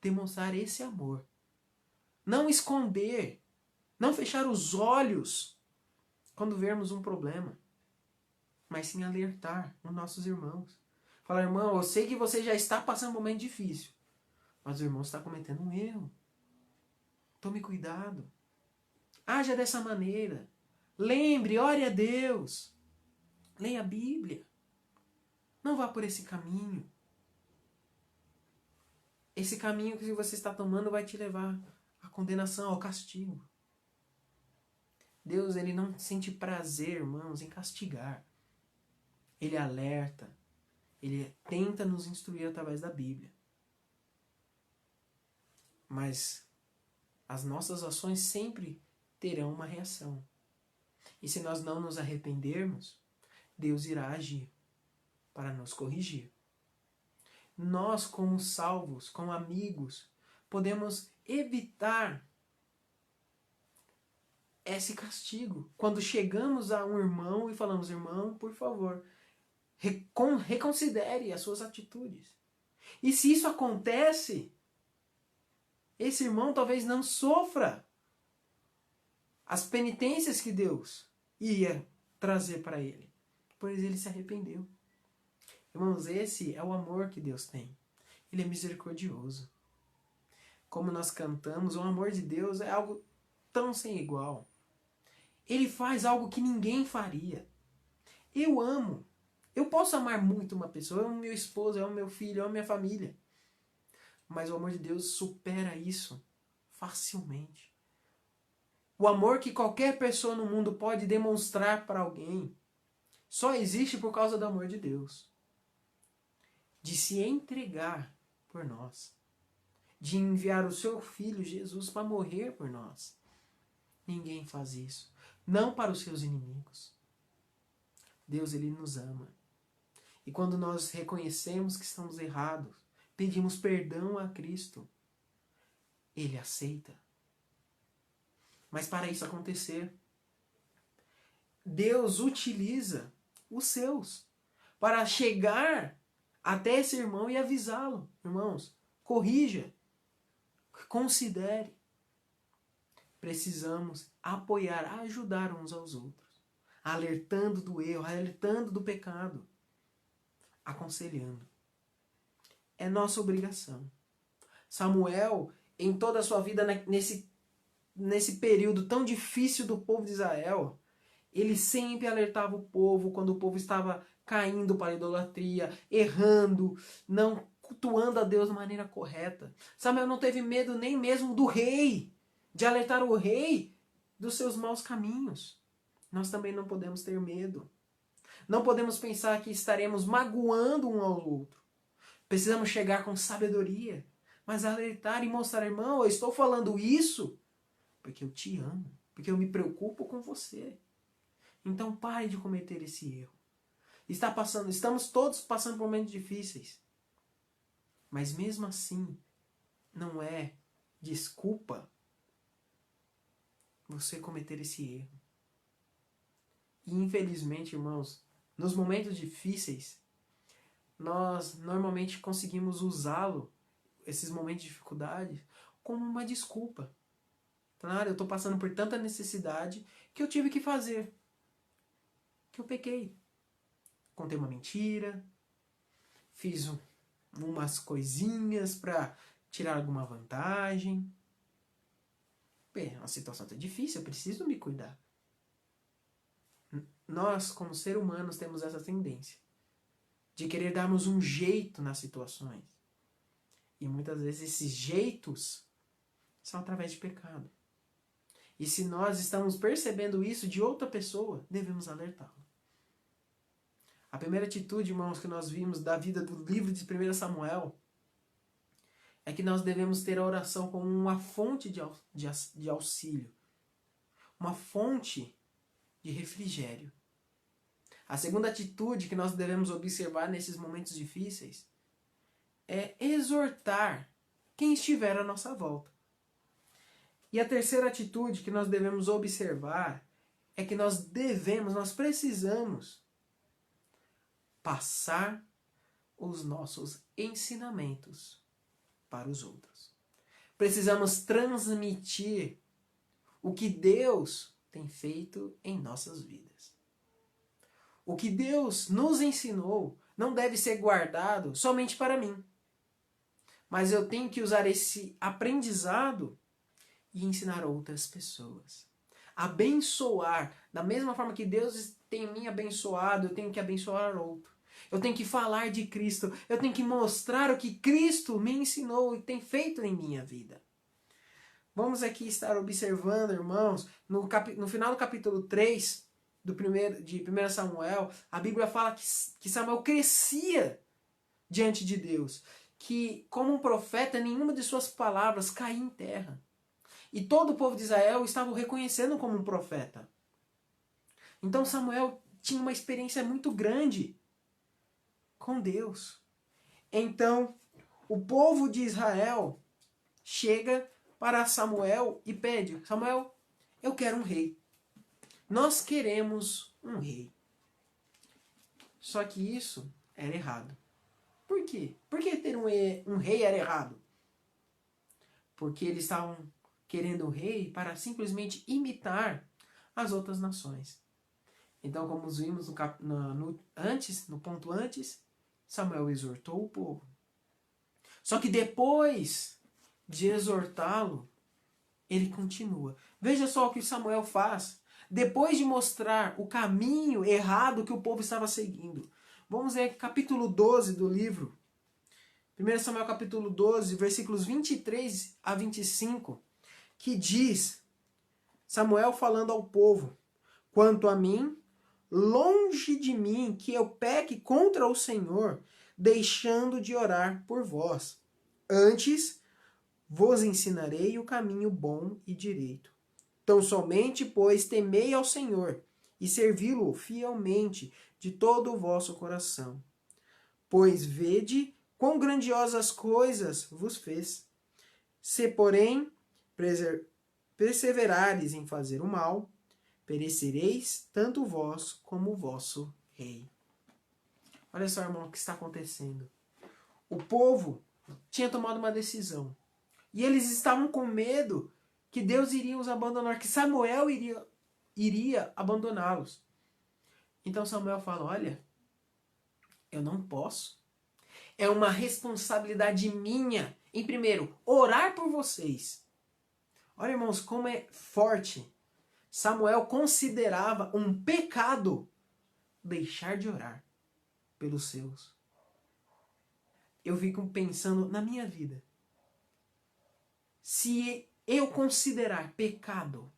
Demonstrar esse amor. Não esconder. Não fechar os olhos quando vermos um problema. Mas sim alertar os nossos irmãos. Falar, irmão, eu sei que você já está passando um momento difícil. Mas o irmão está cometendo um erro. Tome cuidado. Haja dessa maneira. Lembre, ore a Deus. Leia a Bíblia. Não vá por esse caminho. Esse caminho que você está tomando vai te levar à condenação, ao castigo. Deus, ele não sente prazer, irmãos, em castigar. Ele alerta. Ele tenta nos instruir através da Bíblia. Mas as nossas ações sempre terão uma reação. E se nós não nos arrependermos, Deus irá agir para nos corrigir. Nós, como salvos, como amigos, podemos evitar esse castigo. Quando chegamos a um irmão e falamos, irmão, por favor, reconsidere as suas atitudes. E se isso acontece, esse irmão talvez não sofra as penitências que Deus ia trazer para ele, pois ele se arrependeu. Irmãos, esse é o amor que Deus tem. Ele é misericordioso. Como nós cantamos, o amor de Deus é algo tão sem igual. Ele faz algo que ninguém faria. Eu amo. Eu posso amar muito uma pessoa. Eu amo meu esposo, eu amo meu filho, eu amo minha família. Mas o amor de Deus supera isso facilmente. O amor que qualquer pessoa no mundo pode demonstrar para alguém só existe por causa do amor de Deus. De se entregar por nós. De enviar o seu Filho Jesus para morrer por nós. Ninguém faz isso. Não para os seus inimigos. Deus, ele nos ama. E quando nós reconhecemos que estamos errados, pedimos perdão a Cristo, ele aceita. Mas para isso acontecer, Deus utiliza os seus para chegar até esse irmão e avisá-lo. Irmãos, corrija, considere. Precisamos apoiar, ajudar uns aos outros, alertando do erro, alertando do pecado, aconselhando. É nossa obrigação. Samuel, em toda a sua vida, nesse período tão difícil do povo de Israel, ele sempre alertava o povo quando o povo estava caindo para a idolatria, errando, não cultuando a Deus de maneira correta. Samuel não teve medo nem mesmo do rei, de alertar o rei dos seus maus caminhos. Nós também não podemos ter medo. Não podemos pensar que estaremos magoando um ao outro. Precisamos chegar com sabedoria, mas alertar e mostrar, irmão, eu estou falando isso porque eu te amo, porque eu me preocupo com você. Então pare de cometer esse erro. Estamos todos passando por momentos difíceis. Mas mesmo assim, não é desculpa você cometer esse erro. E infelizmente, irmãos, nos momentos difíceis, nós normalmente conseguimos usá-lo, esses momentos de dificuldade, como uma desculpa. Claro, eu estou passando por tanta necessidade que eu tive que fazer. Que eu pequei. Contei uma mentira, fiz umas coisinhas para tirar alguma vantagem. Bem, a situação está difícil, eu preciso me cuidar. Nós, como seres humanos, temos essa tendência de querer darmos um jeito nas situações. E muitas vezes esses jeitos são através de pecado. E se nós estamos percebendo isso de outra pessoa, devemos alertá-lo. A primeira atitude, irmãos, que nós vimos da vida do livro de 1 Samuel é que nós devemos ter a oração como uma fonte de auxílio, uma fonte de refrigério. A segunda atitude que nós devemos observar nesses momentos difíceis é exortar quem estiver à nossa volta. E a terceira atitude que nós devemos observar é que nós precisamos passar os nossos ensinamentos para os outros. Precisamos transmitir o que Deus tem feito em nossas vidas. O que Deus nos ensinou não deve ser guardado somente para mim. Mas eu tenho que usar esse aprendizado e ensinar outras pessoas. Abençoar. Da mesma forma que Deus tem me abençoado, eu tenho que abençoar outro. Eu tenho que falar de Cristo. Eu tenho que mostrar o que Cristo me ensinou e tem feito em minha vida. Vamos aqui estar observando, irmãos, no final do capítulo 3 de 1 Samuel, a Bíblia fala que Samuel crescia diante de Deus. Que, como um profeta, nenhuma de suas palavras caía em terra. E todo o povo de Israel estava o reconhecendo como um profeta. Então Samuel tinha uma experiência muito grande com Deus. Então, o povo de Israel chega para Samuel e pede: Samuel, eu quero um rei. Nós queremos um rei. Só que isso era errado. Por quê? Por que ter um rei era errado? Porque eles estavam querendo um rei para simplesmente imitar as outras nações. Então, como vimos no ponto antes, Samuel exortou o povo. Só que depois de exortá-lo, ele continua. Veja só o que Samuel faz. Depois de mostrar o caminho errado que o povo estava seguindo. Vamos ver capítulo 12 do livro. 1 Samuel capítulo 12, versículos 23 a 25, que diz, Samuel falando ao povo: quanto a mim, longe de mim que eu peque contra o Senhor, deixando de orar por vós. Antes, vos ensinarei o caminho bom e direito. Tão somente, pois, temei ao Senhor, e servi-lo fielmente de todo o vosso coração. Pois vede quão grandiosas coisas vos fez. Se, porém, perseverares em fazer o mal, perecereis tanto vós como o vosso rei. Olha só, irmão, o que está acontecendo. O povo tinha tomado uma decisão. E eles estavam com medo que Deus iria os abandonar, que Samuel iria abandoná-los. Então Samuel fala: olha, eu não posso. É uma responsabilidade minha, em primeiro, orar por vocês. Olha, irmãos, como é forte. Samuel considerava um pecado deixar de orar pelos seus. Eu fico pensando na minha vida. Se eu considerar pecado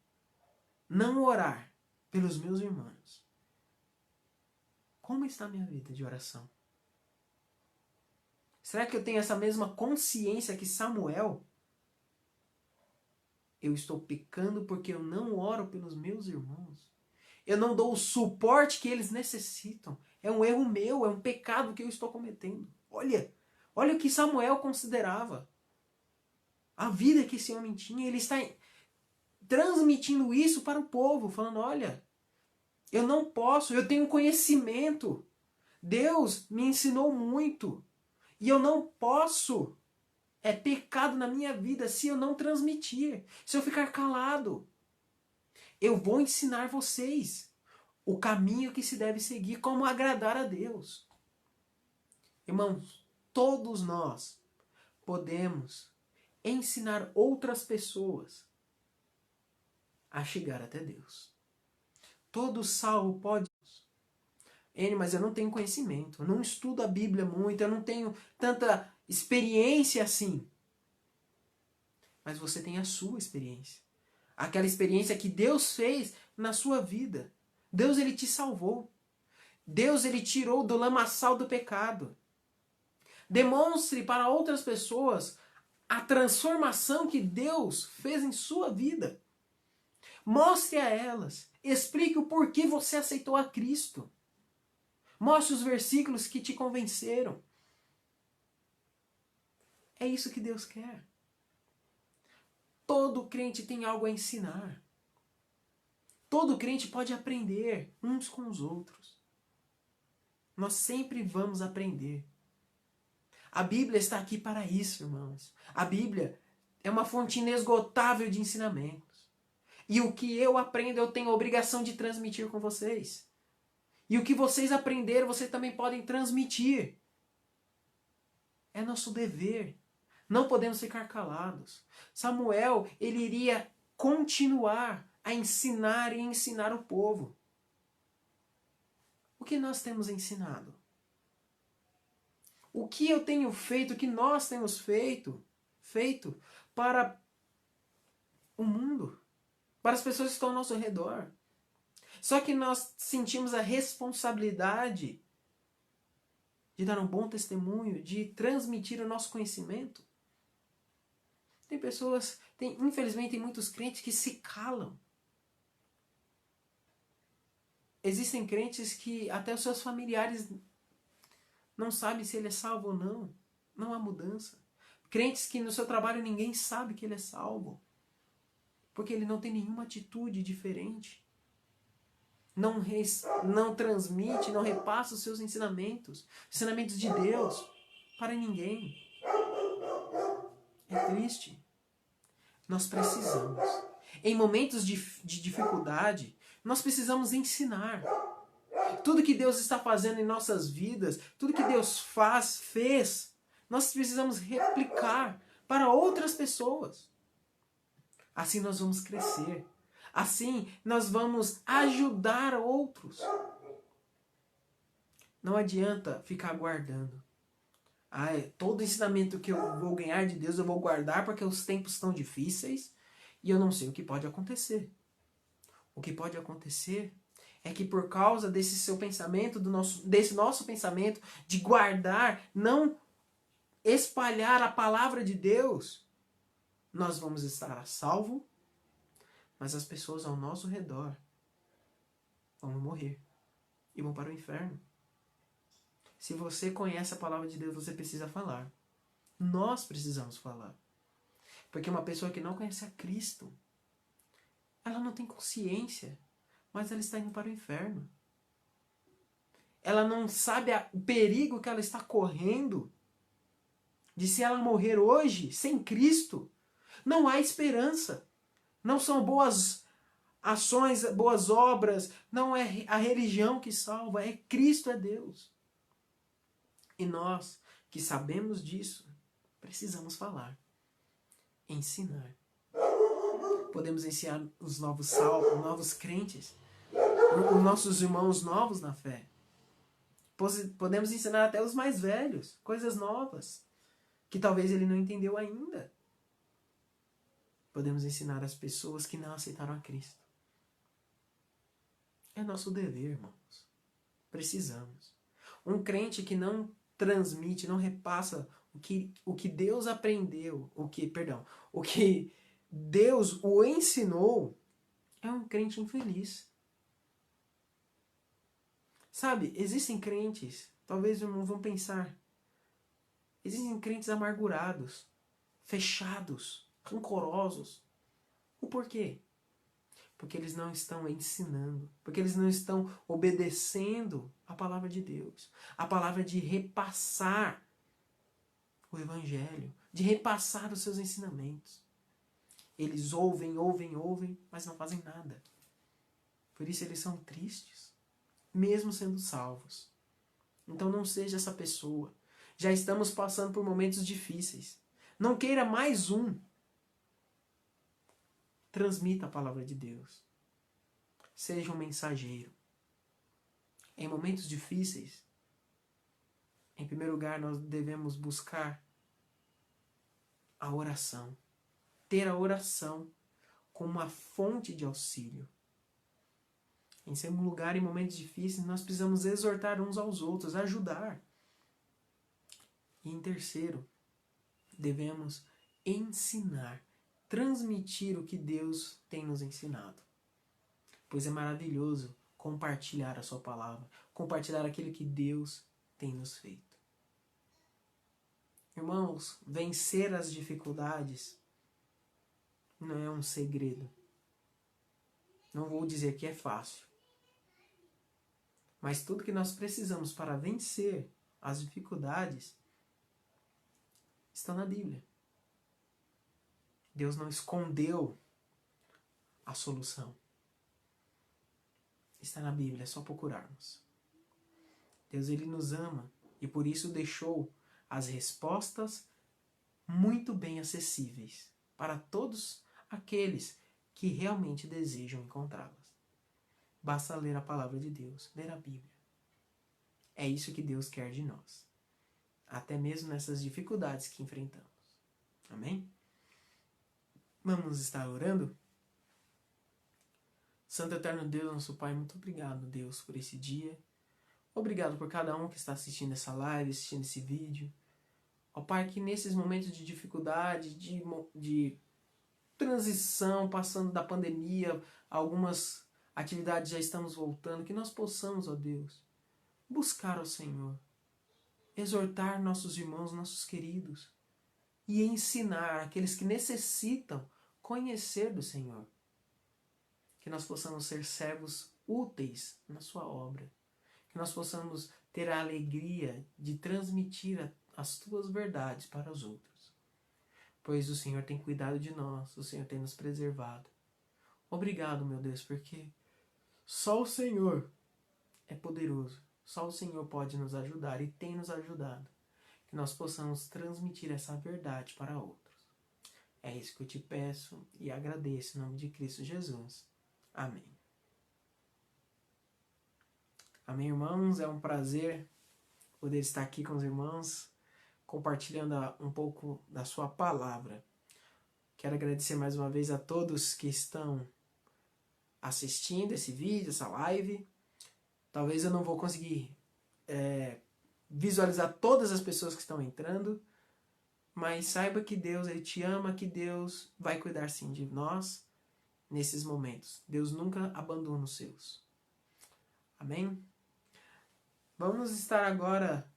não orar pelos meus irmãos, como está a minha vida de oração? Será que eu tenho essa mesma consciência que Samuel? Eu estou pecando porque eu não oro pelos meus irmãos. Eu não dou o suporte que eles necessitam. É um erro meu, é um pecado que eu estou cometendo. Olha o que Samuel considerava. A vida que esse homem tinha, ele está transmitindo isso para o povo, falando: olha, eu não posso, eu tenho conhecimento. Deus me ensinou muito. E eu não posso. É pecado na minha vida se eu não transmitir, se eu ficar calado. Eu vou ensinar vocês o caminho que se deve seguir, como agradar a Deus. Irmãos, todos nós podemos ensinar outras pessoas a chegar até Deus. Todo salvo pode. Mas eu não tenho conhecimento, eu não estudo a Bíblia muito, eu não tenho tanta experiência assim. Mas você tem a sua experiência. Aquela experiência que Deus fez na sua vida. Deus, ele te salvou. Deus, ele tirou do lamaçal do pecado. Demonstre para outras pessoas a transformação que Deus fez em sua vida. Mostre a elas. Explique o porquê você aceitou a Cristo. Mostre os versículos que te convenceram. É isso que Deus quer. Todo crente tem algo a ensinar. Todo crente pode aprender uns com os outros. Nós sempre vamos aprender. A Bíblia está aqui para isso, irmãos. A Bíblia é uma fonte inesgotável de ensinamentos. E o que eu aprendo, eu tenho a obrigação de transmitir com vocês. E o que vocês aprenderam, vocês também podem transmitir. É nosso dever. Não podemos ficar calados. Samuel, ele iria continuar a ensinar e ensinar o povo. O que nós temos ensinado? O que eu tenho feito, o que nós temos feito para o mundo, para as pessoas que estão ao nosso redor. Só que nós sentimos a responsabilidade de dar um bom testemunho, de transmitir o nosso conhecimento. Tem pessoas, infelizmente tem muitos crentes que se calam. Existem crentes que até os seus familiares não sabem se ele é salvo ou não. Não há mudança. Crentes que no seu trabalho ninguém sabe que ele é salvo. Porque ele não tem nenhuma atitude diferente. Não transmite, não repassa os seus ensinamentos. Ensinamentos de Deus para ninguém. É triste. Nós precisamos. Em momentos de dificuldade, nós precisamos ensinar. Tudo que Deus está fazendo em nossas vidas, tudo que Deus fez, nós precisamos replicar para outras pessoas. Assim nós vamos crescer. Assim nós vamos ajudar outros. Não adianta ficar guardando. Todo ensinamento que eu vou ganhar de Deus eu vou guardar porque os tempos estão difíceis e eu não sei o que pode acontecer. O que pode acontecer é que por causa desse seu pensamento, desse nosso pensamento de guardar, não espalhar a palavra de Deus, nós vamos estar a salvo, mas as pessoas ao nosso redor vão morrer e vão para o inferno. Se você conhece a palavra de Deus, você precisa falar. Nós precisamos falar. Porque uma pessoa que não conhece a Cristo, ela não tem consciência, mas ela está indo para o inferno. Ela não sabe o perigo que ela está correndo de se ela morrer hoje, sem Cristo, não há esperança. Não são boas ações, boas obras, não é a religião que salva, é Cristo, é Deus. E nós, que sabemos disso, precisamos falar, ensinar. Podemos ensinar os novos salvos, novos crentes, os nossos irmãos novos na fé. Podemos ensinar até os mais velhos, coisas novas, que talvez ele não entendeu ainda. Podemos ensinar as pessoas que não aceitaram a Cristo. É nosso dever, irmãos. Precisamos. Um crente que não transmite, não repassa o que Deus aprendeu, o que Deus o ensinou, é um crente infeliz. Sabe, existem crentes, talvez não vão pensar, existem crentes amargurados, fechados, rancorosos. O porquê? Porque eles não estão ensinando, porque eles não estão obedecendo a palavra de Deus, a palavra de repassar o evangelho, de repassar os seus ensinamentos. Eles ouvem, mas não fazem nada. Por isso eles são tristes, mesmo sendo salvos. Então não seja essa pessoa. Já estamos passando por momentos difíceis. Não queira mais um. Transmita a palavra de Deus. Seja um mensageiro. Em momentos difíceis, em primeiro lugar, nós devemos buscar a oração. Ter a oração como uma fonte de auxílio. Em segundo lugar, em momentos difíceis, nós precisamos exortar uns aos outros, ajudar. E em terceiro, devemos ensinar, transmitir o que Deus tem nos ensinado. Pois é maravilhoso compartilhar a sua palavra, compartilhar aquilo que Deus tem nos feito. Irmãos, vencer as dificuldades não é um segredo. Não vou dizer que é fácil. Mas tudo que nós precisamos para vencer as dificuldades está na Bíblia. Deus não escondeu a solução. Está na Bíblia, é só procurarmos. Deus, Ele nos ama e por isso deixou as respostas muito bem acessíveis para todos aqueles que realmente desejam encontrá-las. Basta ler a palavra de Deus, ler a Bíblia. É isso que Deus quer de nós. Até mesmo nessas dificuldades que enfrentamos. Amém? Vamos estar orando? Santo Eterno Deus, nosso Pai, muito obrigado, Deus, por esse dia. Obrigado por cada um que está assistindo essa live, assistindo esse vídeo. Ó Pai, que nesses momentos de dificuldade, de transição, passando da pandemia, algumas atividades já estamos voltando, que nós possamos, ó Deus, buscar ao Senhor, exortar nossos irmãos, nossos queridos, e ensinar aqueles que necessitam conhecer do Senhor. Que nós possamos ser servos úteis na sua obra. Que nós possamos ter a alegria de transmitir as tuas verdades para os outros. Pois o Senhor tem cuidado de nós, o Senhor tem nos preservado. Obrigado, meu Deus, porque só o Senhor é poderoso. Só o Senhor pode nos ajudar e tem nos ajudado. Que nós possamos transmitir essa verdade para outros. É isso que eu te peço e agradeço em nome de Cristo Jesus. Amém. Amém, irmãos? É um prazer poder estar aqui com os irmãos, compartilhando um pouco da sua palavra. Quero agradecer mais uma vez a todos que estão assistindo esse vídeo, essa live. Talvez eu não vou conseguir visualizar todas as pessoas que estão entrando, mas saiba que Deus, Ele te ama, que Deus vai cuidar sim de nós nesses momentos. Deus nunca abandona os seus. Amém? Vamos estar agora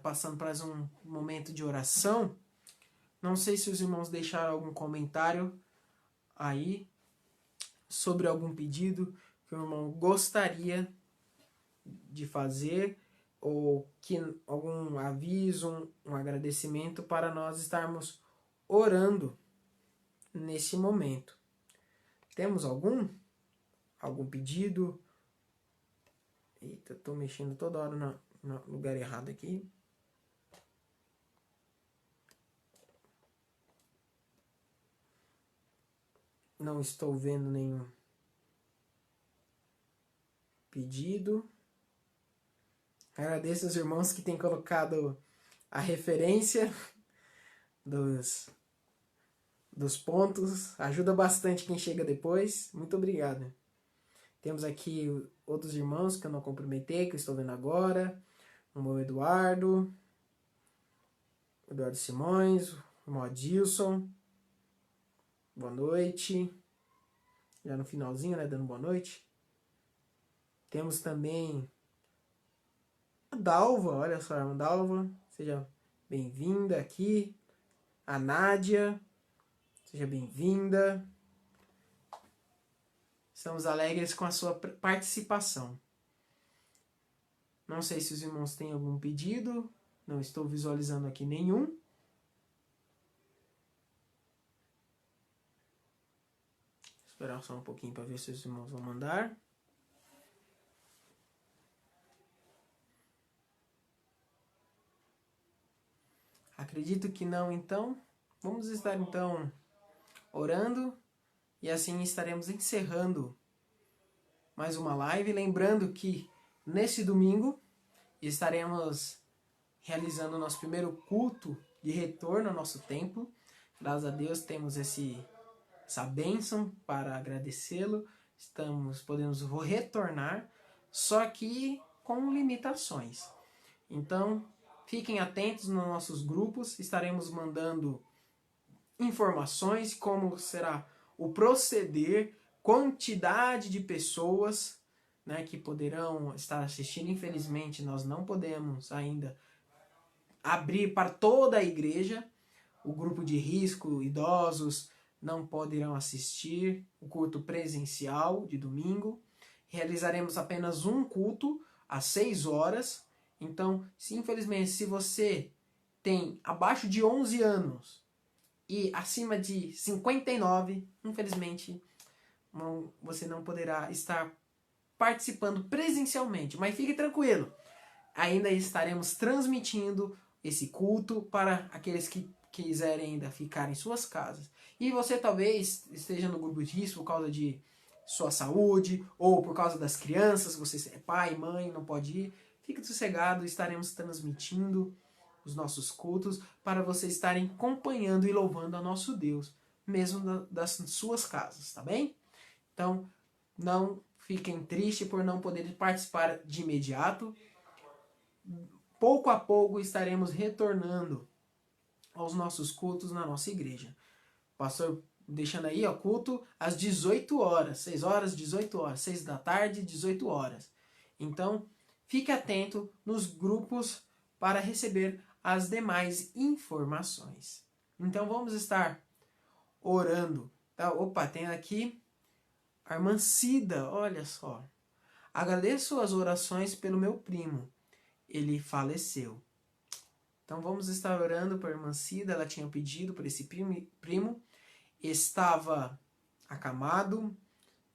passando para mais um momento de oração. Não sei se os irmãos deixaram algum comentário aí sobre algum pedido que o irmão gostaria de fazer, ou que algum aviso, um agradecimento para nós estarmos orando nesse momento. Temos algum pedido? Eita, estou mexendo toda hora no lugar errado aqui. Não estou vendo nenhum pedido. Agradeço aos irmãos que têm colocado a referência dos pontos. Ajuda bastante quem chega depois. Muito obrigado. Temos aqui outros irmãos que eu não cumprimentei, que eu estou vendo agora. O irmão Eduardo Simões, o irmão Adilson. Boa noite. Já no finalzinho, né? Dando boa noite. Temos também a Dalva, olha só, a irmã Dalva. Seja bem-vinda aqui. A Nádia, seja bem-vinda. Estamos alegres com a sua participação. Não sei se os irmãos têm algum pedido. Não estou visualizando aqui nenhum. Vou esperar só um pouquinho para ver se os irmãos vão mandar. Acredito que não, então. Vamos estar, então, orando. E assim estaremos encerrando mais uma live. Lembrando que nesse domingo estaremos realizando o nosso primeiro culto de retorno ao nosso templo. Graças a Deus temos essa bênção para agradecê-lo. podemos retornar, só que com limitações. Então, fiquem atentos nos nossos grupos, estaremos mandando informações, como será o proceder, quantidade de pessoas, né, que poderão estar assistindo. Infelizmente, nós não podemos ainda abrir para toda a igreja. O grupo de risco, idosos, não poderão assistir o culto presencial de domingo. Realizaremos apenas um culto às 6 horas. Então, infelizmente, se você tem abaixo de 11 anos e acima de 59, infelizmente, você não poderá estar participando presencialmente. Mas fique tranquilo, ainda estaremos transmitindo esse culto para aqueles que quiserem ainda ficar em suas casas. E você talvez esteja no grupo de risco por causa de sua saúde, ou por causa das crianças, você é pai, mãe, não pode ir. Fique sossegado, estaremos transmitindo os nossos cultos para vocês estarem acompanhando e louvando a nosso Deus, mesmo das suas casas, tá bem? Então, não fiquem tristes por não poderem participar de imediato. Pouco a pouco estaremos retornando aos nossos cultos na nossa igreja. Pastor deixando aí, ó, culto às 18 horas, 6 horas, 18 horas, 6 da tarde, 18 horas. Então, fique atento nos grupos para receber as demais informações. Então, vamos estar orando. Tá? Opa, tem aqui a irmã Cida, olha só. Agradeço as orações pelo meu primo. Ele faleceu. Então vamos estar orando por irmã Cida. Ela tinha pedido por esse primo. Estava acamado.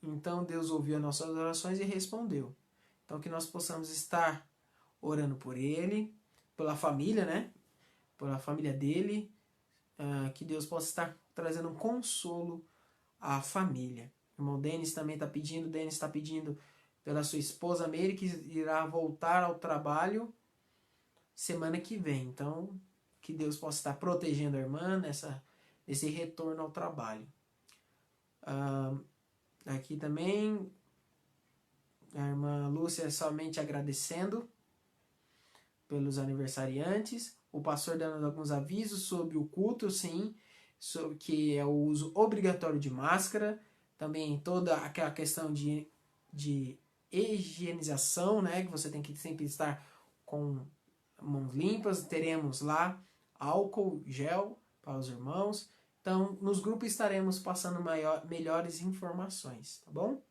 Então Deus ouviu as nossas orações e respondeu. Então que nós possamos estar orando por ele, pela família, né? Pela família dele. Que Deus possa estar trazendo um consolo à família. O irmão Denis também está pedindo. Denis está pedindo pela sua esposa Meire, que irá voltar ao trabalho semana que vem. Então, que Deus possa estar protegendo a irmã nesse retorno ao trabalho. Aqui também, a irmã Lúcia somente agradecendo pelos aniversariantes. O pastor dando alguns avisos sobre o culto, sim, sobre que é o uso obrigatório de máscara. Também toda aquela questão de higienização, né, que você tem que sempre estar com mãos limpas. Teremos lá álcool gel para os irmãos. Então, nos grupos estaremos passando melhores informações, tá bom?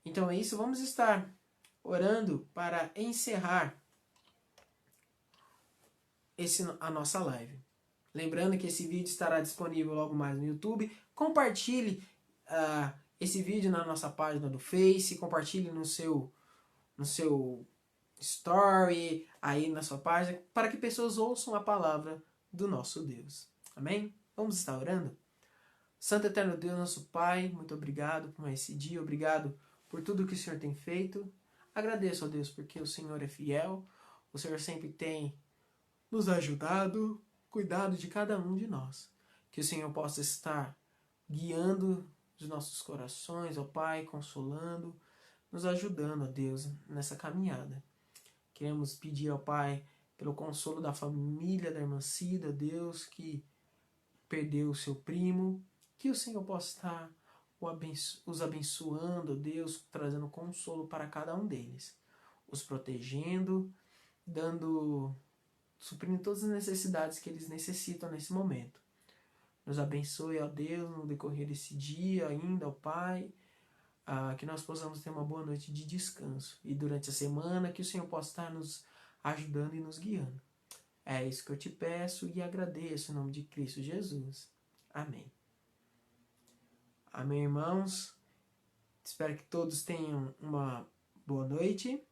Então é isso, vamos estar orando para encerrar a nossa live. Lembrando que esse vídeo estará disponível logo mais no YouTube. Compartilhe esse vídeo na nossa página do Face, compartilhe no seu story, aí na sua página, para que pessoas ouçam a palavra do nosso Deus. Amém? Vamos estar orando? Santo Eterno Deus, nosso Pai, muito obrigado por esse dia, obrigado por tudo que o Senhor tem feito. Agradeço a Deus porque o Senhor é fiel, o Senhor sempre tem nos ajudado, cuidado de cada um de nós. Que o Senhor possa estar guiando os nossos corações, ó Pai, consolando, nos ajudando, ó Deus, nessa caminhada. Queremos pedir ao Pai pelo consolo da família da irmã Cida, Deus, que perdeu o seu primo, que o Senhor possa estar os abençoando, Deus, trazendo consolo para cada um deles, os protegendo, suprindo todas as necessidades que eles necessitam nesse momento. Nos abençoe, ó Deus, no decorrer desse dia ainda, ó Pai, que nós possamos ter uma boa noite de descanso. E durante a semana que o Senhor possa estar nos ajudando e nos guiando. É isso que eu te peço e agradeço em nome de Cristo Jesus. Amém. Amém, irmãos. Espero que todos tenham uma boa noite.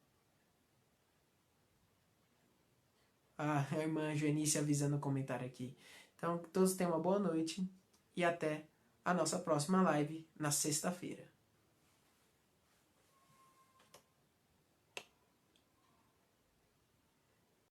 A irmã Joanice avisando no comentário aqui. Então, que todos tenham uma boa noite e até a nossa próxima live na sexta-feira.